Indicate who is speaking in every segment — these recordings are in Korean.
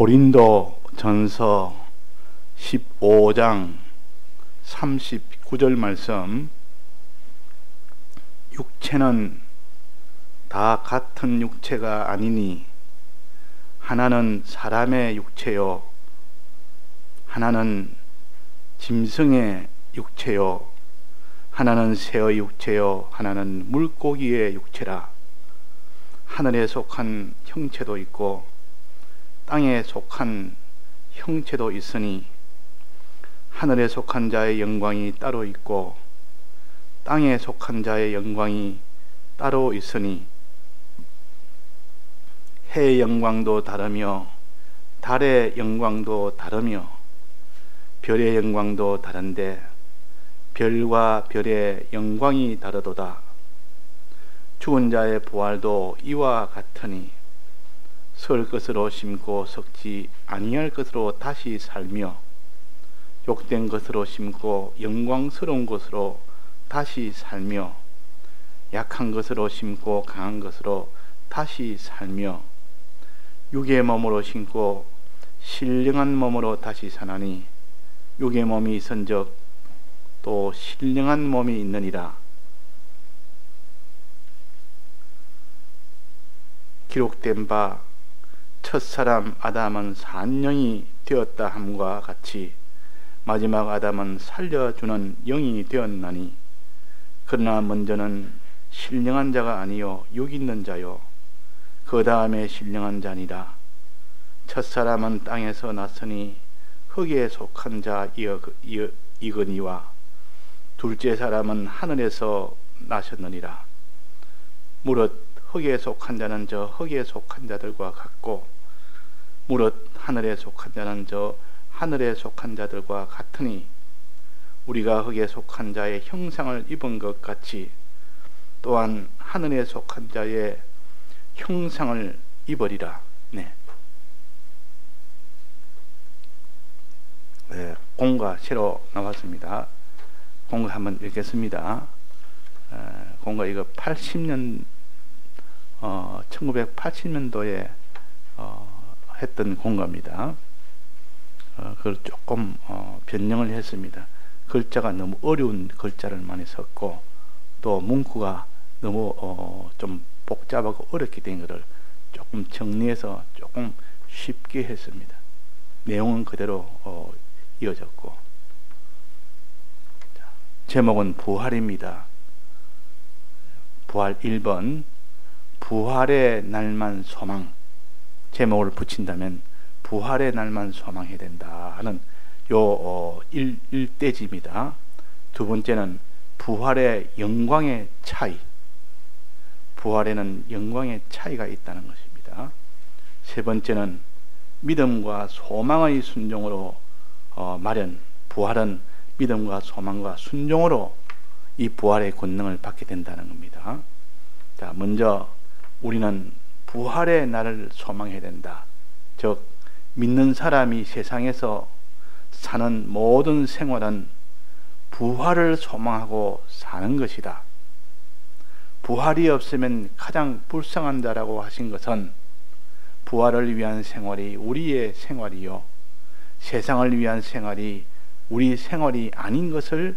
Speaker 1: 고린도 전서 15장 39절 말씀. 육체는 다 같은 육체가 아니니 하나는 사람의 육체요, 하나는 짐승의 육체요, 하나는 새의 육체요, 하나는 물고기의 육체라. 하늘에 속한 형체도 있고 땅에 속한 형체도 있으니 하늘에 속한 자의 영광이 따로 있고 땅에 속한 자의 영광이 따로 있으니 해의 영광도 다르며 달의 영광도 다르며 별의 영광도 다른데 별과 별의 영광이 다르도다. 죽은 자의 부활도 이와 같으니 설 것으로 심고 썩지 아니할 것으로 다시 살며 욕된 것으로 심고 영광스러운 것으로 다시 살며 약한 것으로 심고 강한 것으로 다시 살며 육의 몸으로 심고 신령한 몸으로 다시 사나니 육의 몸이 있은즉 또 신령한 몸이 있느니라. 기록된 바 첫사람 아담은 산영이 되었다 함과 같이 마지막 아담은 살려주는 영이 되었나니 그러나 먼저는 신령한 자가 아니요 육 있는 자요 그 다음에 신령한 자니라. 첫사람은 땅에서 났으니 흙에 속한 자이거니와 둘째 사람은 하늘에서 나셨느니라. 무릇 흙에 속한 자는 저 흙에 속한 자들과 같고 무릇 하늘에 속한 자는 저 하늘에 속한 자들과 같으니 우리가 흙에 속한 자의 형상을 입은 것 같이 또한 하늘에 속한 자의 형상을 입으리라. 네. 공과 새로 나왔습니다. 공과 한번 읽겠습니다. 공과 이거 1980년도에 했던 공과입니다. 그걸 조금 변형을 했습니다. 글자가 너무 어려운 글자를 많이 썼고 또 문구가 너무 좀 복잡하고 어렵게 된 것을 조금 정리해서 조금 쉽게 했습니다. 내용은 그대로 이어졌고. 제목은 부활입니다. 부활 1번 부활의 날만 소망. 제목을 붙인다면 부활의 날만 소망해야 된다 하는 요 1대지입니다. 두 번째는 부활의 영광의 차이. 부활에는 영광의 차이가 있다는 것입니다. 세 번째는 믿음과 소망의 순종으로 부활은 믿음과 소망과 순종으로 이 부활의 권능을 받게 된다는 겁니다. 자, 먼저 우리는 부활의 날을 소망해야 된다. 즉 믿는 사람이 세상에서 사는 모든 생활은 부활을 소망하고 사는 것이다. 부활이 없으면 가장 불쌍한 자라고 하신 것은 부활을 위한 생활이 우리의 생활이요 세상을 위한 생활이 우리 생활이 아닌 것을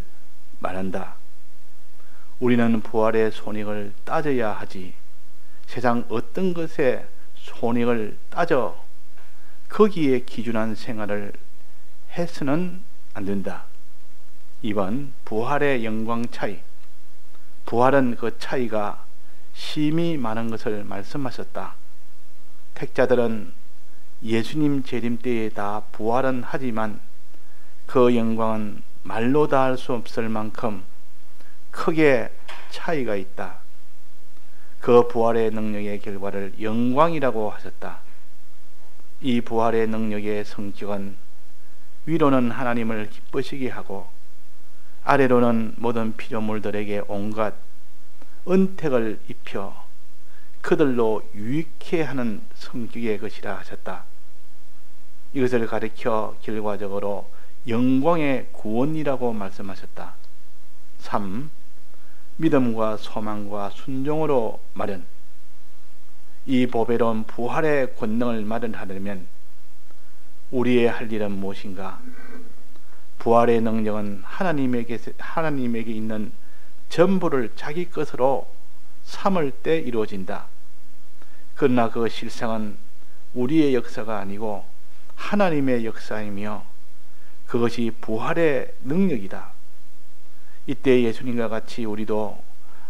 Speaker 1: 말한다. 우리는 부활의 손익을 따져야 하지 세상 어떤 것에 손익을 따져 거기에 기준한 생활을 해서는 안 된다. 2번 부활의 영광 차이. 부활은 그 차이가 심히 많은 것을 말씀하셨다. 택자들은 예수님 재림 때에 다 부활은 하지만 그 영광은 말로 다 할 수 없을 만큼 크게 차이가 있다. 그 부활의 능력의 결과를 영광이라고 하셨다. 이 부활의 능력의 성격은 위로는 하나님을 기쁘시게 하고 아래로는 모든 피조물들에게 온갖 은택을 입혀 그들로 유익해 하는 성격의 것이라 하셨다. 이것을 가리켜 결과적으로 영광의 구원이라고 말씀하셨다. 3. 믿음과 소망과 순종으로 마련. 이 보배로운 부활의 권능을 마련하려면 우리의 할 일은 무엇인가? 부활의 능력은 하나님에게 있는 전부를 자기 것으로 삼을 때 이루어진다. 그러나 그 실상은 우리의 역사가 아니고 하나님의 역사이며 그것이 부활의 능력이다. 이때 예수님과 같이 우리도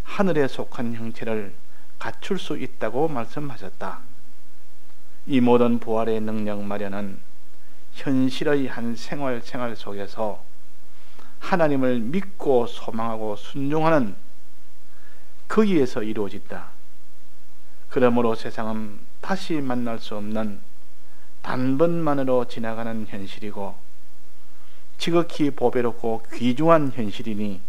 Speaker 1: 하늘에 속한 형체를 갖출 수 있다고 말씀하셨다. 이 모든 부활의 능력 마련은 현실의 한 생활 속에서 하나님을 믿고 소망하고 순종하는 거기에서 이루어진다. 그러므로 세상은 다시 만날 수 없는 단번만으로 지나가는 현실이고 지극히 보배롭고 귀중한 현실이니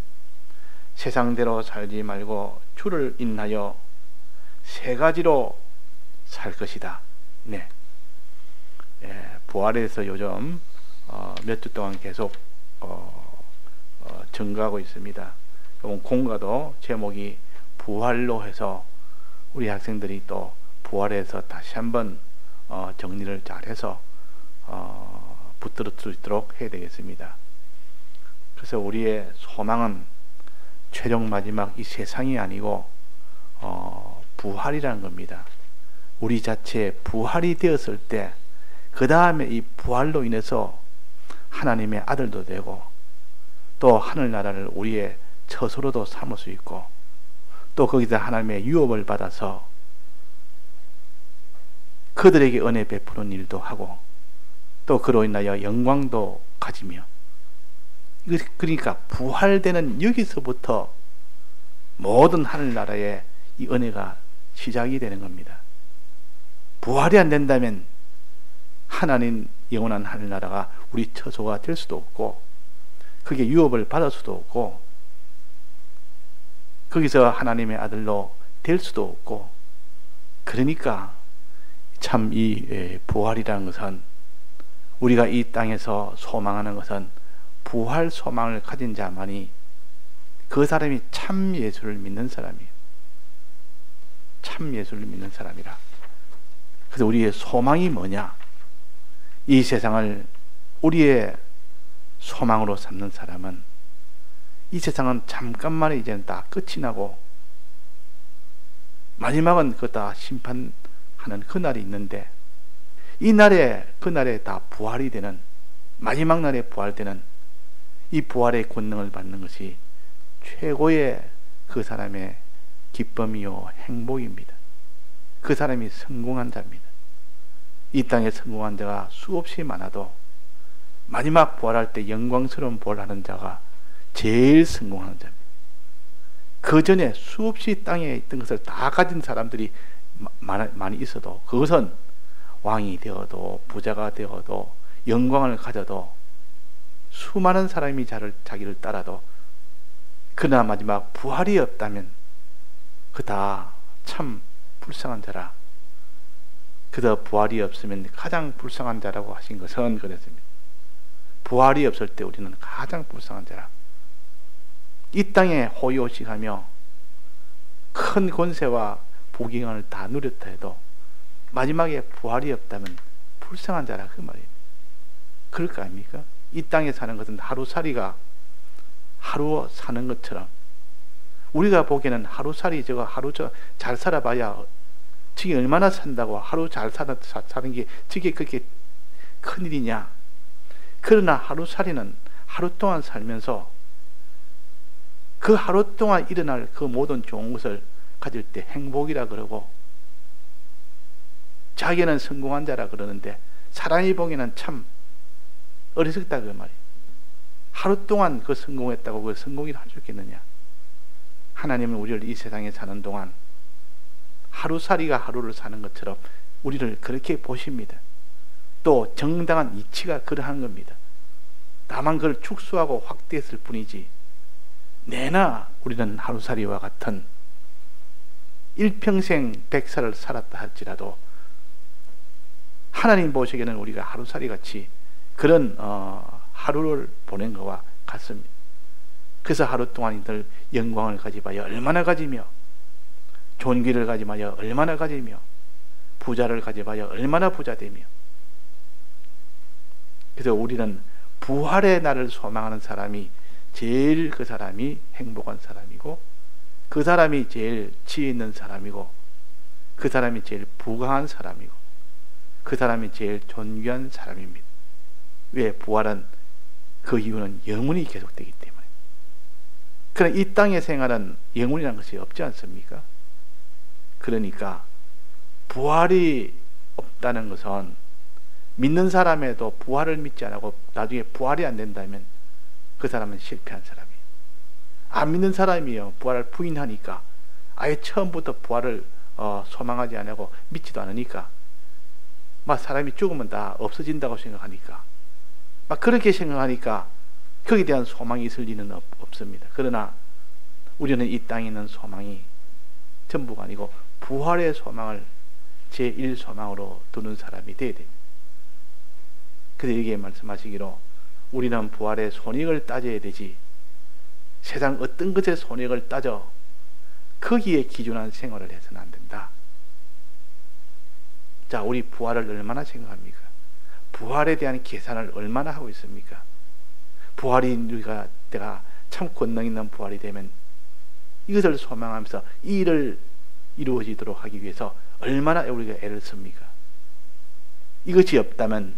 Speaker 1: 세상대로 살지 말고 주를 인하여 세 가지로 살 것이다. 네. 부활에서 요즘 몇 주 동안 계속 증가하고 있습니다. 공과도 제목이 부활로 해서 우리 학생들이 또 부활해서 다시 한번 정리를 잘해서 붙들을 수 있도록 해야 되겠습니다. 그래서 우리의 소망은 최종 마지막 이 세상이 아니고 부활이라는 겁니다. 우리 자체에 부활이 되었을 때 그 다음에 이 부활로 인해서 하나님의 아들도 되고 또 하늘나라를 우리의 처소로도 삼을 수 있고 또 거기서 하나님의 유업을 받아서 그들에게 은혜 베푸는 일도 하고 또 그로 인하여 영광도 가지며 그러니까 부활되는 여기서부터 모든 하늘나라의 이 은혜가 시작이 되는 겁니다. 부활이 안 된다면 하나님 영원한 하늘나라가 우리 처소가 될 수도 없고 그게 유업을 받을 수도 없고 거기서 하나님의 아들로 될 수도 없고 그러니까 참 이 부활이라는 것은 우리가 이 땅에서 소망하는 것은 부활 소망을 가진 자만이 그 사람이 참 예수를 믿는 사람이에요. 참 예수를 믿는 사람이라. 그래서 우리의 소망이 뭐냐? 이 세상을 우리의 소망으로 삼는 사람은 이 세상은 잠깐만에 이제는 다 끝이 나고 마지막은 그거 다 심판하는 그 날이 있는데 그날에 다 부활이 되는 마지막 날에 부활되는 이 부활의 권능을 받는 것이 최고의 그 사람의 기쁨이요 행복입니다. 그 사람이 성공한 자입니다. 이 땅에 성공한 자가 수없이 많아도 마지막 부활할 때 영광스러운 부활하는 자가 제일 성공하는 자입니다. 그 전에 수없이 땅에 있던 것을 다 가진 사람들이 많이 있어도 그것은 왕이 되어도 부자가 되어도 영광을 가져도 수많은 사람이 자기를 따라도 그러나 마지막 부활이 없다면 그 다 참 불쌍한 자라. 그저 부활이 없으면 가장 불쌍한 자라고 하신 것은 그랬습니다. 부활이 없을 때 우리는 가장 불쌍한 자라. 이 땅에 호의호식하며 큰 권세와 부귀영화를 다 누렸다 해도 마지막에 부활이 없다면 불쌍한 자라 그 말이에요. 그럴 거 아닙니까? 이 땅에 사는 것은 하루살이가 하루 사는 것처럼 우리가 보기에는 하루살이 하루 잘 살아봐야 저게 얼마나 산다고 하루 잘 사는 게 저게 그렇게 큰일이냐. 그러나 하루살이는 하루 동안 살면서 그 하루 동안 일어날 그 모든 좋은 것을 가질 때 행복이라 그러고 자기는 성공한 자라 그러는데 사람이 보기에는 참 어리석다 그 말이에요. 하루 동안 그 성공했다고 그 성공이라 할 수 있겠느냐. 하나님은 우리를 이 세상에 사는 동안 하루살이가 하루를 사는 것처럼 우리를 그렇게 보십니다. 또 정당한 이치가 그러한 겁니다. 다만 그걸 축소하고 확대했을 뿐이지 내나 우리는 하루살이와 같은 일평생 100살을 살았다 할지라도 하나님 보시기에는 우리가 하루살이 같이 그런 하루를 보낸 것과 같습니다. 그래서 하루 동안 이들 영광을 가지마여 얼마나 가지며 존귀를 가지마여 얼마나 가지며 부자를 가지마여 얼마나 부자되며 그래서 우리는 부활의 날을 소망하는 사람이 제일 그 사람이 행복한 사람이고, 그 사람이 제일 지혜 있는 사람이고, 그 사람이 제일 부강한 사람이고, 그 사람이 제일 존귀한 사람입니다. 왜? 부활은 그 이유는 영원히 계속되기 때문에. 그러나 이 땅의 생활은 영원이라는 것이 없지 않습니까? 그러니까 부활이 없다는 것은 믿는 사람에도 부활을 믿지 않고 나중에 부활이 안 된다면 그 사람은 실패한 사람이에요. 안 믿는 사람이요, 부활을 부인하니까, 아예 처음부터 부활을 소망하지 않고 믿지도 않으니까, 막 사람이 죽으면 다 없어진다고 생각하니까, 막 그렇게 생각하니까 거기에 대한 소망이 있을 리는 없습니다. 그러나 우리는 이 땅에 있는 소망이 전부가 아니고 부활의 소망을 제1 소망으로 두는 사람이 되어야 됩니다. 그래서 여기에 말씀하시기로 우리는 부활의 손익을 따져야 되지, 세상 어떤 것의 손익을 따져 거기에 기준한 생활을 해서는 안 된다. 자, 우리 부활을 얼마나 생각합니까? 부활에 대한 계산을 얼마나 하고 있습니까? 부활이 내가 참 권능 있는 부활이 되면 이것을 소망하면서 이 일을 이루어지도록 하기 위해서 얼마나 우리가 애를 씁니까? 이것이 없다면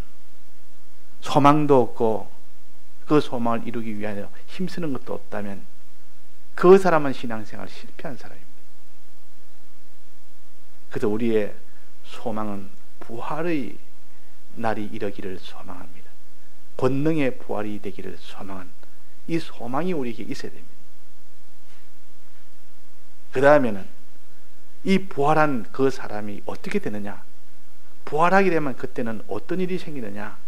Speaker 1: 소망도 없고 그 소망을 이루기 위하여 힘쓰는 것도 없다면 그 사람은 신앙생활 실패한 사람입니다. 그래서 우리의 소망은 부활의 날이 이르기를 소망합니다. 권능의 부활이 되기를 소망한 이 소망이 우리에게 있어야 됩니다. 그 다음에는 이 부활한 그 사람이 어떻게 되느냐, 부활하게 되면 그때는 어떤 일이 생기느냐.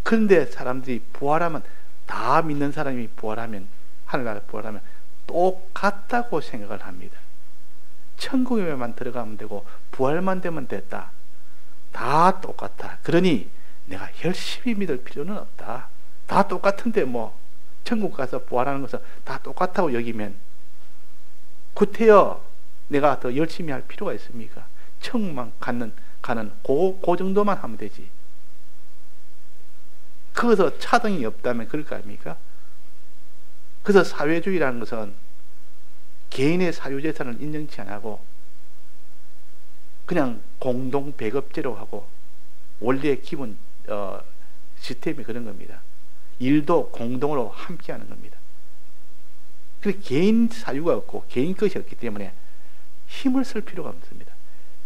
Speaker 1: 그런데 사람들이 부활하면, 다 믿는 사람이 부활하면, 하늘나라 부활하면 똑같다고 생각을 합니다. 천국에만 들어가면 되고 부활만 되면 됐다, 다 똑같다, 그러니 내가 열심히 믿을 필요는 없다, 다 똑같은데 뭐 천국 가서 부활하는 것은 다 똑같다고 여기면 구태여 내가 더 열심히 할 필요가 있습니까? 천국만 가는 그 정도만 하면 되지. 거기서 차등이 없다면 그럴 거 아닙니까? 그래서 사회주의라는 것은 개인의 사유재산을 인정치 않고 그냥 공동 배급제로 하고, 원리의 기본 시스템이 그런 겁니다. 일도 공동으로 함께 하는 겁니다. 그래서 개인 사유가 없고 개인 것이 없기 때문에 힘을 쓸 필요가 없습니다.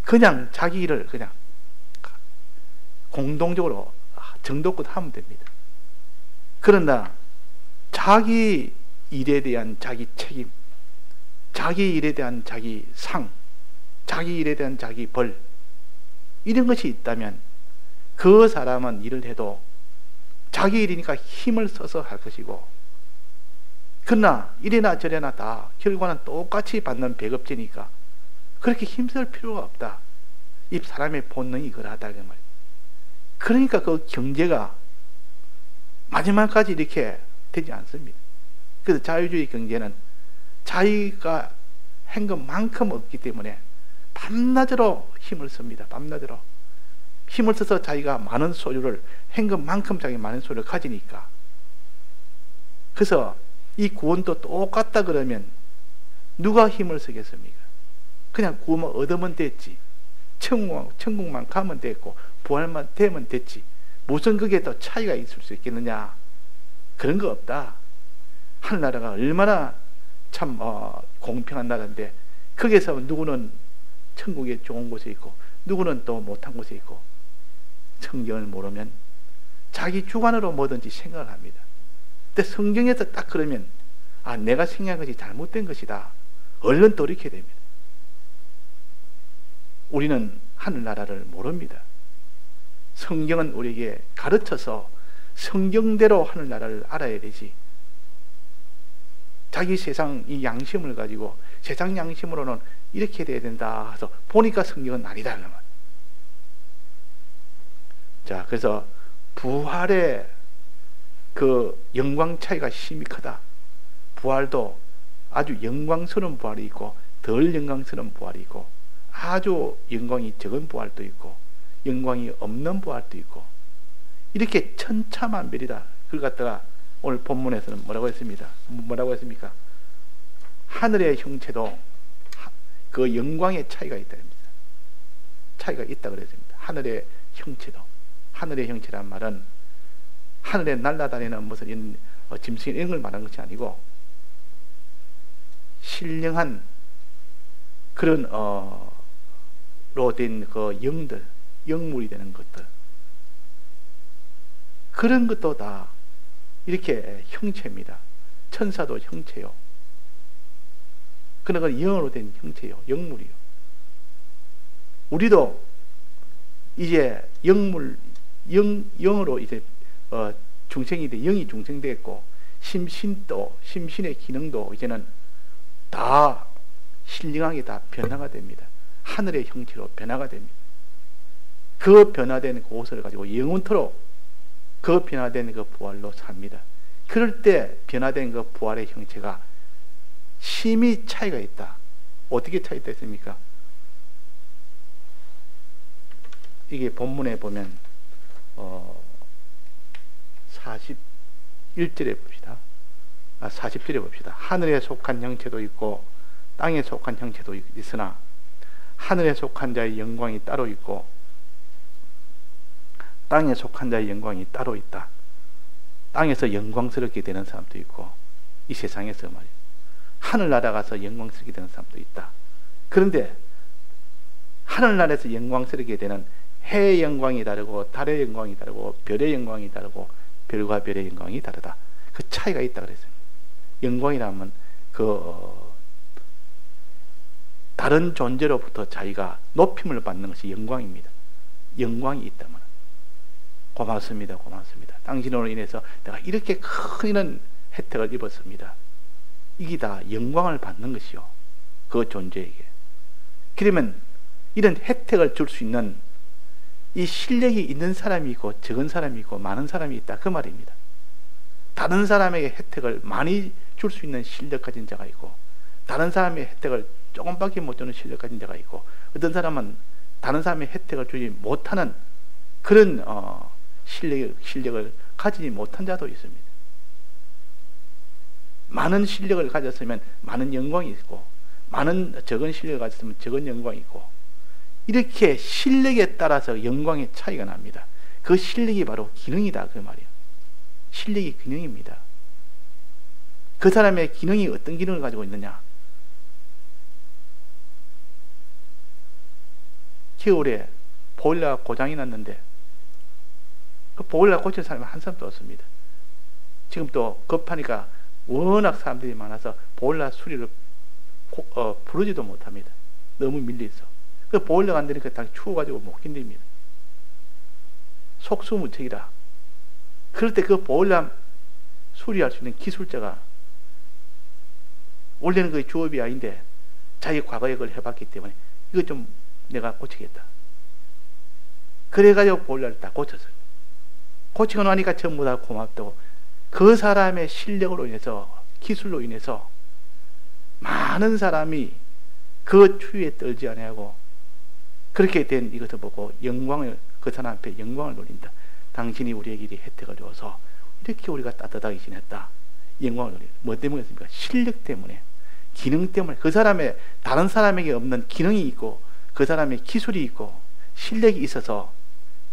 Speaker 1: 그냥 자기 일을 그냥 공동적으로 정도껏 하면 됩니다. 그러나 자기 일에 대한 자기 책임, 자기 일에 대한 자기 상, 자기 일에 대한 자기 벌, 이런 것이 있다면 그 사람은 일을 해도 자기 일이니까 힘을 써서 할 것이고, 그러나 이래나 저래나 다 결과는 똑같이 받는 배급제니까 그렇게 힘쓸 필요가 없다. 이 사람의 본능이 그러하다 그 말이에요. 그러니까 그 경제가 마지막까지 이렇게 되지 않습니다. 그래서 자유주의 경제는 자기가 한 것만큼 없기 때문에 밤낮으로 힘을 씁니다. 밤낮으로 힘을 써서 자기가 많은 소유를, 한 것만큼 자기 많은 소유를 가지니까. 그래서 이 구원도 똑같다 그러면 누가 힘을 쓰겠습니까? 그냥 구원만 얻으면 됐지, 천국만 가면 됐고 부활만 되면 됐지, 무슨 그게 더 차이가 있을 수 있겠느냐. 그런 거 없다. 하늘나라가 얼마나 참 공평한 나라인데, 거기에서 누구는 천국에 좋은 곳에 있고 누구는 또 못한 곳에 있고, 성경을 모르면 자기 주관으로 뭐든지 생각을 합니다. 근데 성경에서 딱 그러면 내가 생각한 것이 잘못된 것이다, 얼른 돌이켜야 됩니다. 우리는 하늘나라를 모릅니다. 성경은 우리에게 가르쳐서 성경대로 하늘나라를 알아야 되지, 자기 세상 이 양심을 가지고 세상 양심으로는 이렇게 돼야 된다 해서 보니까 성경은 아니다. 자, 그래서 부활의 그 영광 차이가 심히 크다. 부활도 아주 영광스러운 부활이 있고 덜 영광스러운 부활이 있고, 아주 영광이 적은 부활도 있고 영광이 없는 부활도 있고, 이렇게 천차만별이다. 그걸 갖다가 오늘 본문에서는 뭐라고 했습니다. 뭐라고 했습니까? 하늘의 형체도 그 영광의 차이가 있다. 차이가 있다 그랬습니다. 하늘의 형체도. 하늘의 형체란 말은 하늘에 날아다니는 무슨 짐승 이런 걸 말하는 것이 아니고 신령한 그런 로 된 그 영들, 영물이 되는 것들, 그런 것도 다 이렇게 형체입니다. 천사도 형체요. 그러나 그 영으로 된 형체요, 영물이요. 우리도 이제 영으로 이제 중생이 돼, 영이 중생되었고, 심신의 기능도 이제는 다 신령하게 다 변화가 됩니다. 하늘의 형체로 변화가 됩니다. 그 변화된 그것을 가지고 영원토록 그 변화된 그 부활로 삽니다. 그럴 때 변화된 그 부활의 형체가 심히 차이가 있다. 어떻게 차이가 있습니까? 이게 본문에 보면 41절에 봅시다. 40절에 봅시다. 하늘에 속한 형체도 있고 땅에 속한 형체도 있으나 하늘에 속한 자의 영광이 따로 있고 땅에 속한 자의 영광이 따로 있다. 땅에서 영광스럽게 되는 사람도 있고 이 세상에서 말이야 하늘나라 가서 영광스럽게 되는 사람도 있다. 그런데 하늘나라에서 영광스럽게 되는 해의 영광이 다르고 달의 영광이 다르고 별의 영광이 다르고 별과 별의 영광이 다르다. 그 차이가 있다 그랬어요. 영광이라면 다른 존재로부터 자기가 높임을 받는 것이 영광입니다. 영광이 있다면 고맙습니다. 고맙습니다. 당신으로 인해서 내가 이렇게 큰 이런 혜택을 입었습니다. 이게 다 영광을 받는 것이요. 그 존재에게. 그러면 이런 혜택을 줄 수 있는 이 실력이 있는 사람이 있고 적은 사람이 있고 많은 사람이 있다. 그 말입니다. 다른 사람에게 혜택을 많이 줄 수 있는 실력 가진 자가 있고 다른 사람의 혜택을 조금밖에 못 주는 실력 가진 자가 있고 어떤 사람은 다른 사람의 혜택을 주지 못하는 그런 실력을 가지지 못한 자도 있습니다. 많은 실력을 가졌으면 많은 영광이 있고 적은 실력을 가졌으면 적은 영광이 있고 이렇게 실력에 따라서 영광의 차이가 납니다. 그 실력이 바로 기능이다 그 말이에요. 실력이 기능입니다. 그 사람의 기능이 어떤 기능을 가지고 있느냐. 겨울에 보일러가 고장이 났는데 그 보일러 고칠 사람이 한 사람도 없습니다. 지금 또 급하니까 워낙 사람들이 많아서 보일러 수리를 부르지도 못합니다. 너무 밀려있어. 그 보일러가 안 되니까 다 추워가지고 못 견딥니다. 속수무책이라. 그럴 때 그 보일러 수리할 수 있는 기술자가 원래는 그 주업이 아닌데 자기 과거에 그걸 해봤기 때문에 이거 좀 내가 고치겠다. 그래가지고 보일러를 다 고쳤어요. 고치고 나니까 전부 다 고맙다고. 그 사람의 실력으로 인해서 기술로 인해서 많은 사람이 그 추위에 떨지 아니하고 그렇게 된 이것을 보고 영광을 그 사람 앞에 영광을 돌린다. 당신이 우리에게 이 혜택을 줘서 이렇게 우리가 따뜻하게 지냈다. 영광을 돌린다. 뭐 때문이었습니까? 실력 때문에, 기능 때문에. 그 사람의 다른 사람에게 없는 기능이 있고 그 사람의 기술이 있고 실력이 있어서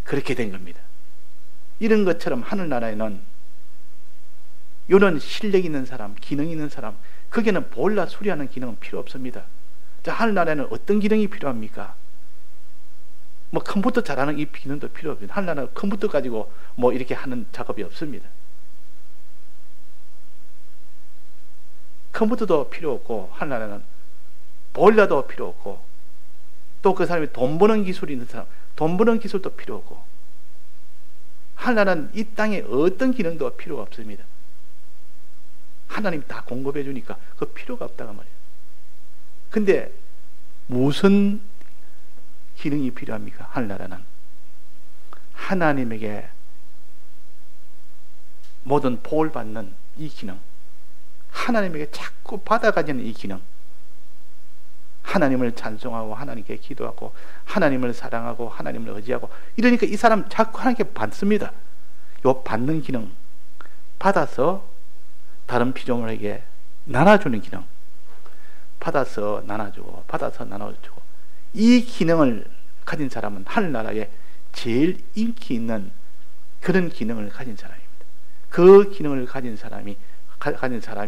Speaker 1: 그렇게 된 겁니다. 이런 것처럼 하늘나라에는 이런 실력 있는 사람, 기능 있는 사람, 거기는 보일러 수리하는 기능은 필요 없습니다. 자, 하늘나라에는 어떤 기능이 필요합니까? 뭐 컴퓨터 잘하는 이 기능도 필요 없습니다. 하늘나라는 컴퓨터 가지고 뭐 이렇게 하는 작업이 없습니다. 컴퓨터도 필요 없고 하늘나라는 보일러도 필요 없고 또 그 사람이 돈 버는 기술이 있는 사람, 돈 버는 기술도 필요 없고 하늘나라는 이 땅에 어떤 기능도 필요가 없습니다. 하나님 다 공급해 주니까 그 필요가 없다가 말이에요. 근데 무슨 기능이 필요합니까? 하늘나라는 하나님에게 모든 복을 받는 이 기능, 하나님에게 자꾸 받아가지는 이 기능, 하나님을 찬송하고 하나님께 기도하고 하나님을 사랑하고 하나님을 의지하고 이러니까 이 사람 자꾸 하나님께 받습니다. 요 받는 기능, 받아서 다른 피조물에게 나눠주는 기능, 받아서 나눠주고 받아서 나눠주고, 이 기능을 가진 사람은 하늘나라에 제일 인기 있는 그런 기능을 가진 사람입니다. 그 기능을 가진 사람이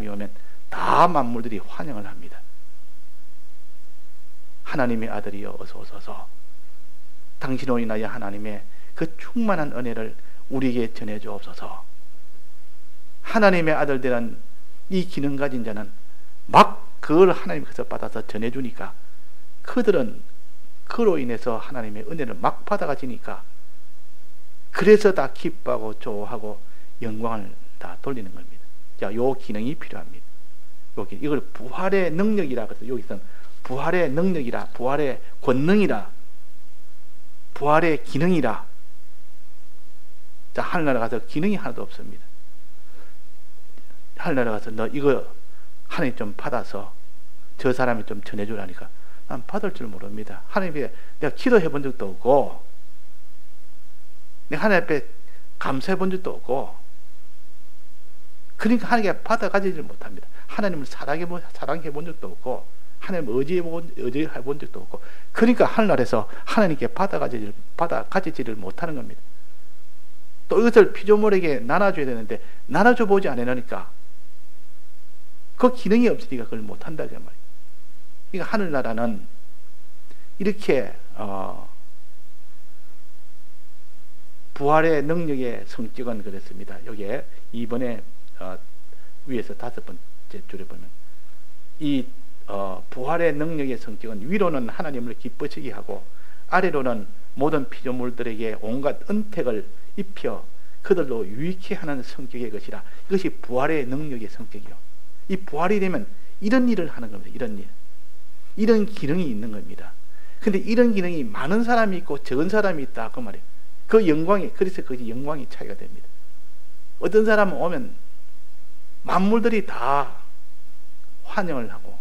Speaker 1: 오면 다 만물들이 환영을 합니다. 하나님의 아들이여 어서 오소서. 당신으로 인하여 하나님의 그 충만한 은혜를 우리에게 전해주옵소서. 하나님의 아들 되는 이 기능 가진 자는 막 그걸 하나님께서 받아서 전해주니까 그들은 그로 인해서 하나님의 은혜를 막 받아가지니까 그래서 다 기뻐하고 좋아하고 영광을 다 돌리는 겁니다. 자, 요 기능이 필요합니다. 이걸 부활의 능력이라 그래서 여기서는 부활의 능력이라, 부활의 권능이라, 부활의 기능이라. 자, 하늘나라 가서 기능이 하나도 없습니다. 하늘나라 가서 너 이거 하나님 좀 받아서 저 사람이 좀 전해주라니까 난 받을 줄 모릅니다. 하나님께 내가 기도해 본 적도 없고, 내가 하나님 앞에 감사해 본 적도 없고, 그러니까 하나님께 받아 가지질 못합니다. 하나님을 사랑해 본 적도 없고, 하나님을 의지해 본 적도 없고, 그러니까 하늘나라에서 하나님께 받아 가지지를 못하는 겁니다. 또 이것을 피조물에게 나눠줘야 되는데 나눠줘 보지 않으니까 그 기능이 없으니까 그걸 못한다 그 말이에요. 그러니까 하늘나라는 이렇게 부활의 능력의 성격은 그렇습니다. 여기에 이번에 위에서 5번째 줄에 보면 이 부활의 능력의 성격은 위로는 하나님을 기쁘시게 하고 아래로는 모든 피조물들에게 온갖 은택을 입혀 그들로 유익해 하는 성격의 것이라. 이것이 부활의 능력의 성격이요. 이 부활이 되면 이런 일을 하는 겁니다. 이런 일, 이런 기능이 있는 겁니다. 근데 이런 기능이 많은 사람이 있고 적은 사람이 있다 그 말이에요. 그 영광이, 그래서 그 영광이 차이가 됩니다. 어떤 사람은 오면 만물들이 다 환영을 하고,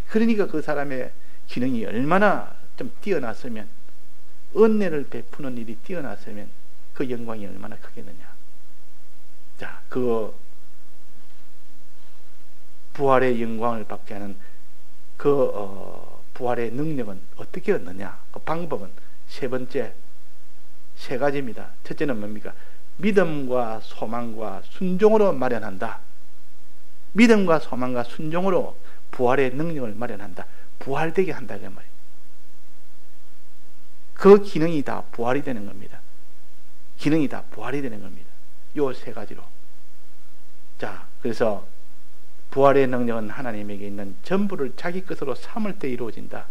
Speaker 1: 그러니까 그 사람의 기능이 얼마나 좀 뛰어났으면, 은혜를 베푸는 일이 뛰어났으면 그 영광이 얼마나 크겠느냐. 자, 그 부활의 영광을 받게 하는 그 부활의 능력은 어떻게 얻느냐. 그 방법은 세 가지입니다. 첫째는 뭡니까? 믿음과 소망과 순종으로 마련한다. 믿음과 소망과 순종으로 부활의 능력을 마련한다. 부활되게 한다 그 말이에요. 그 기능이 다 부활이 되는 겁니다. 기능이 다 부활이 되는 겁니다. 요 세 가지로. 자, 그래서 부활의 능력은 하나님에게 있는 전부를 자기 것으로 삼을 때 이루어진다.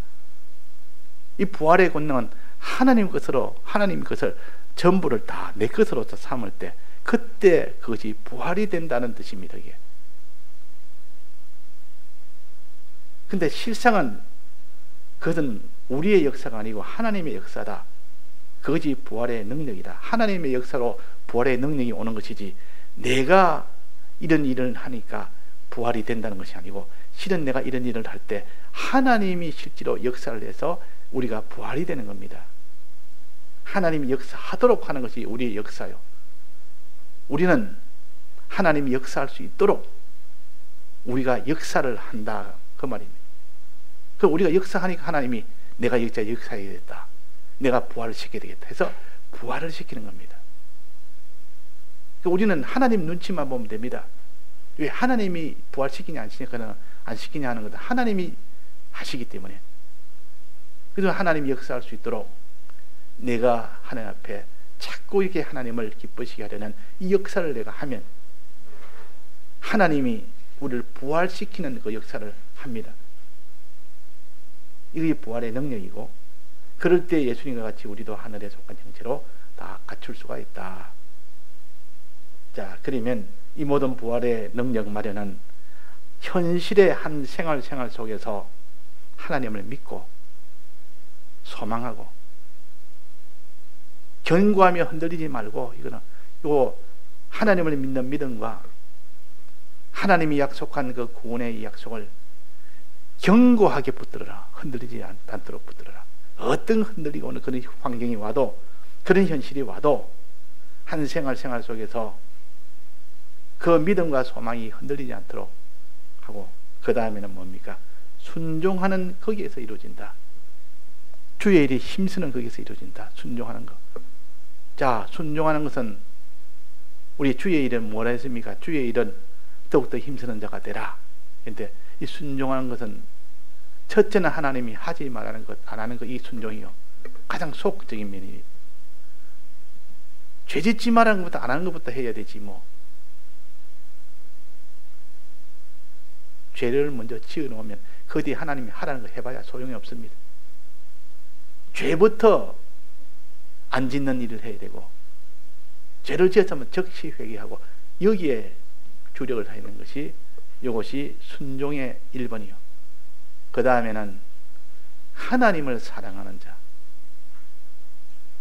Speaker 1: 이 부활의 권능은 하나님 것을 전부를 다 내 것으로 삼을 때, 그때 그것이 부활이 된다는 뜻입니다. 이게. 근데 실상은 그것은 우리의 역사가 아니고 하나님의 역사다. 그것이 부활의 능력이다. 하나님의 역사로 부활의 능력이 오는 것이지, 내가 이런 일을 하니까 부활이 된다는 것이 아니고, 실은 내가 이런 일을 할 때 하나님이 실제로 역사를 해서 우리가 부활이 되는 겁니다. 하나님이 역사하도록 하는 것이 우리의 역사요. 우리는 하나님이 역사할 수 있도록 우리가 역사를 한다 그 말입니다. 그 우리가 역사하니까 하나님이 내가 역사해야겠다, 내가 부활을 시켜야 되겠다 해서 부활을 시키는 겁니다. 우리는 하나님 눈치만 보면 됩니다. 왜 하나님이 부활시키냐 안 시키냐 하는 것은 하나님이 하시기 때문에. 그래서 하나님이 역사할 수 있도록 내가 하나님 앞에 자꾸 이렇게 하나님을 기쁘시게 하려는 이 역사를 내가 하면 하나님이 우리를 부활시키는 그 역사를 합니다. 이게 부활의 능력이고, 그럴 때 예수님과 같이 우리도 하늘에 속한 형체로 다 갖출 수가 있다. 자, 그러면 이 모든 부활의 능력 마련은 현실의 한 생활 속에서 하나님을 믿고 소망하고 견고하며 흔들리지 말고, 이거는 요 하나님을 믿는 믿음과 하나님이 약속한 그 구원의 약속을 견고하게 붙들어라. 흔들리지 않도록 붙들어라. 어떤 흔들리고 오는 그런 환경이 와도 그런 현실이 와도 한 생활 속에서 그 믿음과 소망이 흔들리지 않도록 하고, 그 다음에는 뭡니까? 순종하는 거기에서 이루어진다. 주의 일이 힘쓰는 거기에서 이루어진다. 순종하는 것. 자, 순종하는 것은 우리 주의 일은 뭐라 했습니까? 주의 일은 더욱더 힘쓰는 자가 되라. 그런데 이 순종하는 것은 첫째는 하나님이 하지 말라는 것, 안 하는 것, 이 순종이요. 가장 소극적인 면입니다. 죄 짓지 말라는 것부터 안 하는 것부터 해야 되지 뭐. 죄를 먼저 지어놓으면 그 뒤에 하나님이 하라는 거 해봐야 소용이 없습니다. 죄부터 안 짓는 일을 해야 되고, 죄를 지었으면 즉시 회개하고, 여기에 주력을 하는 것이, 이것이 순종의 1번이요. 그 다음에는 하나님을 사랑하는 자.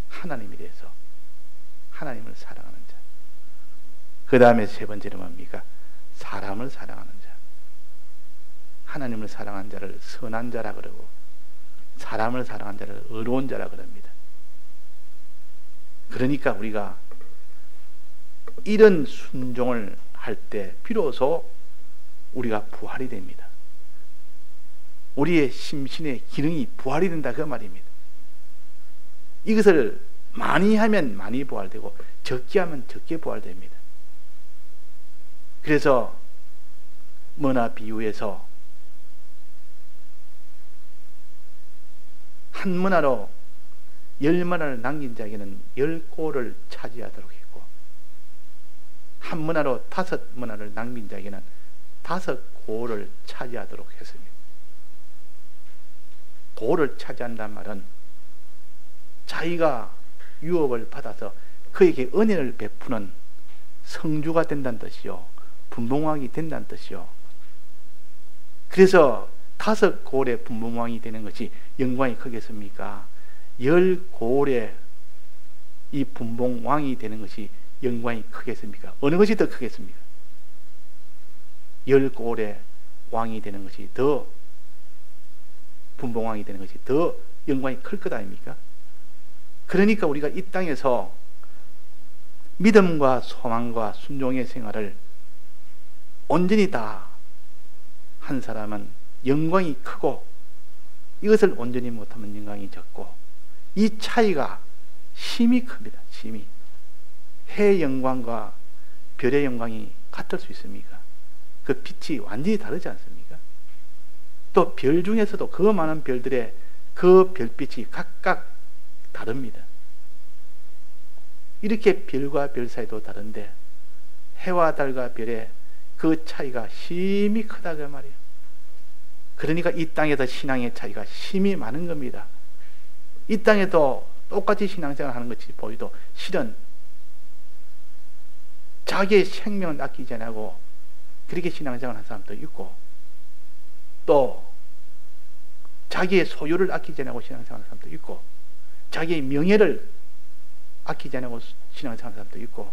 Speaker 1: 하나님에 대해서 하나님을 사랑하는 자. 그 다음에 세 번째는 뭡니까? 사람을 사랑하는 자. 하나님을 사랑하는 자를 선한 자라 그러고, 사람을 사랑하는 자를 의로운 자라 그럽니다. 그러니까 우리가 이런 순종을 할 때 비로소 우리가 부활이 됩니다. 우리의 심신의 기능이 부활이 된다 그 말입니다. 이것을 많이 하면 많이 부활되고 적게 하면 적게 부활됩니다. 그래서 머나 비유에서 한 머나로 10머나를 남긴 자에게는 10고를 차지하도록 했고, 한 머나로 5머나를 남긴 자에게는 5고를 차지하도록 했습니다. 고를 차지한다는 말은 자기가 유업을 받아서 그에게 은혜를 베푸는 성주가 된다는 뜻이요, 분봉왕이 된다는 뜻이요. 그래서 5고을의 분봉왕이 되는 것이 영광이 크겠습니까? 10고을의 이 분봉왕이 되는 것이 영광이 크겠습니까? 어느 것이 더 크겠습니까? 10고을의 왕이 되는 것이 더, 분봉왕이 되는 것이 더 영광이 클 것 아닙니까? 그러니까 우리가 이 땅에서 믿음과 소망과 순종의 생활을 온전히 다 한 사람은 영광이 크고, 이것을 온전히 못하면 영광이 적고, 이 차이가 심히 큽니다. 심히. 해의 영광과 별의 영광이 같을 수 있습니까? 그 빛이 완전히 다르지 않습니까? 또 별 중에서도 그 많은 별들의 그 별빛이 각각 다릅니다. 이렇게 별과 별 사이도 다른데 해와 달과 별의 그 차이가 심히 크다 그 말이에요. 그러니까 이 땅에서 신앙의 차이가 심히 많은 겁니다. 이 땅에도 똑같이 신앙생활 하는 것이 보여도 실은 자기의 생명을 아끼지 않고 그렇게 신앙생활 하는 사람도 있고, 또 자기의 소유를 아끼지 않고 신앙생활 하는 사람도 있고, 자기의 명예를 아끼지 않고 신앙생활 하는 사람도 있고,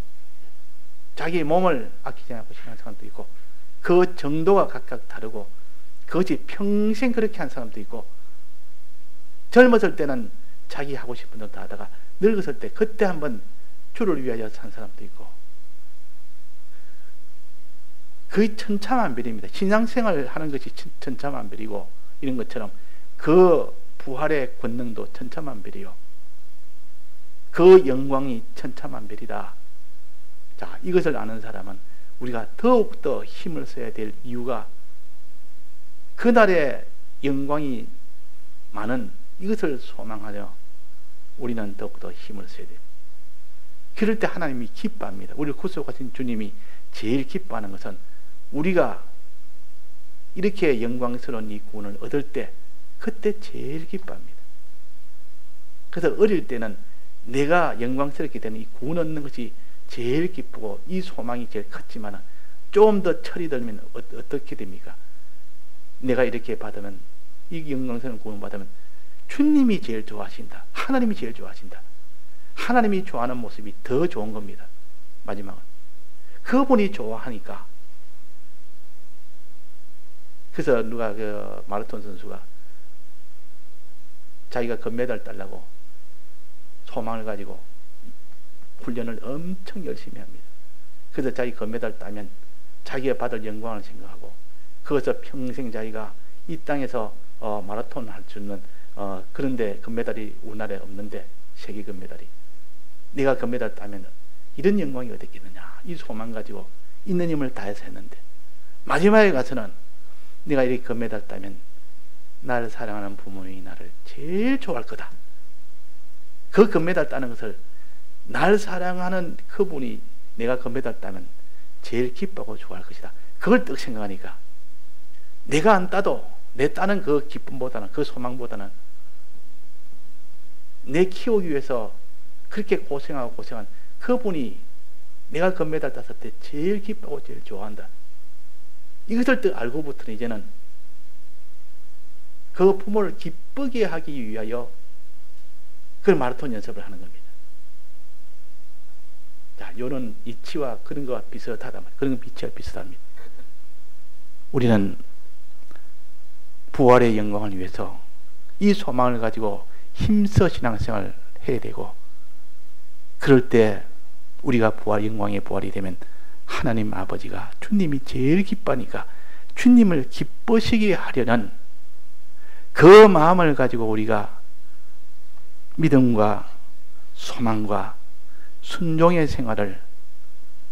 Speaker 1: 자기의 몸을 아끼지 않고 신앙생활 하는 사람도 있고, 그 정도가 각각 다르고, 그것이 평생 그렇게 한 사람도 있고, 젊었을 때는 자기 하고 싶은 대로 다 하다가 늙었을 때 그때 한번 주를 위하여 산 사람도 있고, 거의 천차만별입니다. 신앙생활을 하는 것이 천차만별이고, 이런 것처럼 그 부활의 권능도 천차만별이요, 그 영광이 천차만별이다. 자, 이것을 아는 사람은 우리가 더욱더 힘을 써야 될 이유가, 그날의 영광이 많은 이것을 소망하여 우리는 더욱더 힘을 써야 돼요. 그럴 때 하나님이 기뻐합니다. 우리를 구속하신 주님이 제일 기뻐하는 것은 우리가 이렇게 영광스러운 이 구원을 얻을 때, 그때 제일 기뻐합니다. 그래서 어릴 때는 내가 영광스럽게 되는 이 구원 얻는 것이 제일 기쁘고 이 소망이 제일 컸지만, 좀 더 철이 들면 어떻게 됩니까? 내가 이렇게 받으면, 이 영광스러운 구원 받으면 주님이 제일 좋아하신다, 하나님이 제일 좋아하신다, 하나님이 좋아하는 모습이 더 좋은 겁니다. 마지막은 그분이 좋아하니까. 그래서 누가 그 마라톤 선수가 자기가 금메달 따려고 소망을 가지고 훈련을 엄청 열심히 합니다. 그래서 자기 금메달 따면 자기가 받을 영광을 생각하고 그것을 평생 자기가 이 땅에서 마라톤 할 수 있는 그런데 금메달이 우리나라에 없는데 세계 금메달이 내가 금메달 따면 이런 영광이 어디 있겠느냐 이 소망 가지고 있는 힘을 다해서 했는데 마지막에 가서는 내가 이렇게 금메달 따면 나를 사랑하는 부모님이 나를 제일 좋아할 거다. 그 금메달 따는 것을 날 사랑하는 그분이 내가 금메달 따면 제일 기뻐하고 좋아할 것이다. 그걸 딱 생각하니까 내가 안 따도 내 따는 그 기쁨보다는 그 소망보다는 내 키우기 위해서 그렇게 고생하고 고생한 그분이 내가 금메달 땄을 때 제일 기뻐하고 제일 좋아한다. 이것을 딱 알고부터는 이제는 그 부모를 기쁘게 하기 위하여 그 마라톤 연습을 하는 겁니다. 자, 요런 이치와 그런 거와 비슷하다 말이에요. 그런 이치와 비슷합니다. 우리는 부활의 영광을 위해서 이 소망을 가지고 힘써 신앙생활을 해야 되고 그럴 때 우리가 영광의 부활이 되면 하나님 아버지가 주님이 제일 기뻐하니까 주님을 기쁘시게 하려는 그 마음을 가지고 우리가 믿음과 소망과 순종의 생활을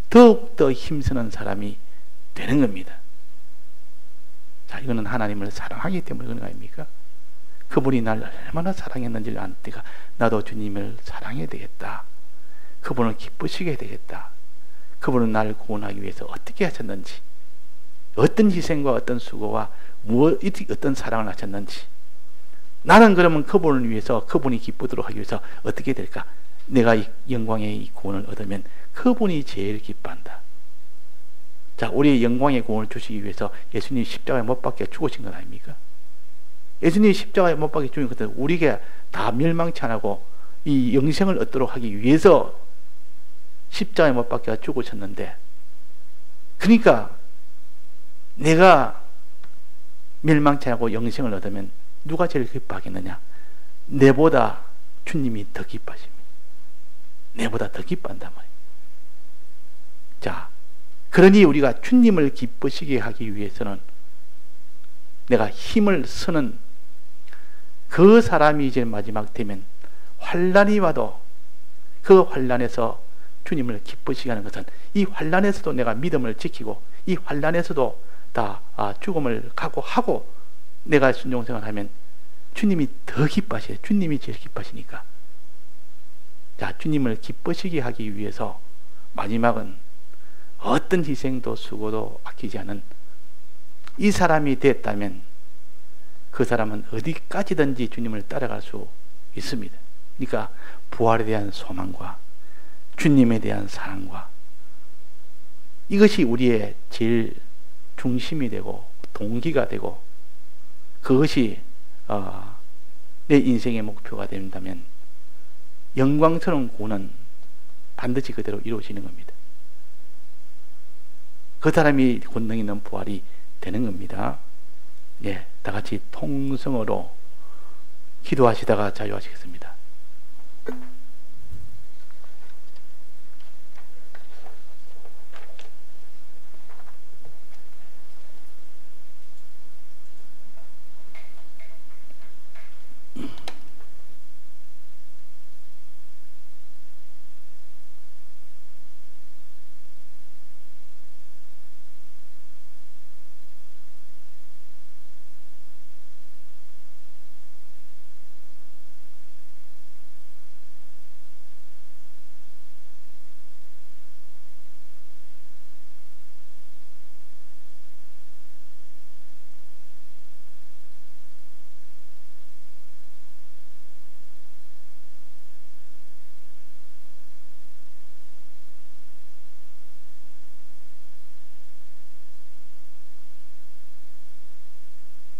Speaker 1: 더욱더 힘쓰는 사람이 되는 겁니다. 자, 이거는 하나님을 사랑하기 때문에 그런 거 아닙니까? 그분이 날 얼마나 사랑했는지를 안 때가 나도 주님을 사랑해야 되겠다. 그분을 기쁘시게 해야 되겠다. 그분은 나를 구원하기 위해서 어떻게 하셨는지, 어떤 희생과 어떤 수고와 어떤 사랑을 하셨는지, 나는 그러면 그분을 위해서 그분이 기쁘도록 하기 위해서 어떻게 될까? 내가 이 영광의 이 구원을 얻으면 그분이 제일 기뻐한다. 자, 우리의 영광의 구원을 주시기 위해서 예수님이 십자가에 못 박혀 죽으신 건 아닙니까? 예수님이 십자가에 못 박혀 죽은 것은 우리가 다 멸망치 안 하고 이 영생을 얻도록 하기 위해서 십자가에 못 박혀 죽으셨는데, 그러니까 내가 멸망치 않고 영생을 얻으면 누가 제일 기뻐하겠느냐? 내보다 주님이 더 기뻐하십니다. 내보다 더 기뻐한단 말이에요. 자, 그러니 우리가 주님을 기쁘시게 하기 위해서는 내가 힘을 쓰는 그 사람이 이제 마지막 되면 환난이 와도 그 환난에서 주님을 기쁘시게 하는 것은 이 환난에서도 내가 믿음을 지키고 이 환난에서도 다 죽음을 각오하고 내가 순종생활을 하면 주님이 더 기뻐하셔요. 주님이 제일 기뻐하시니까. 자, 주님을 기쁘시게 하기 위해서 마지막은 어떤 희생도 수고도 아끼지 않은 이 사람이 됐다면 그 사람은 어디까지든지 주님을 따라갈 수 있습니다. 그러니까 부활에 대한 소망과 주님에 대한 사랑과 이것이 우리의 제일 중심이 되고 동기가 되고 그것이 내 인생의 목표가 된다면 영광스러운 구원은 반드시 그대로 이루어지는 겁니다. 그 사람이 권능 있는 부활이 되는 겁니다. 예, 다 같이 통성으로 기도하시다가 자유하시겠습니다.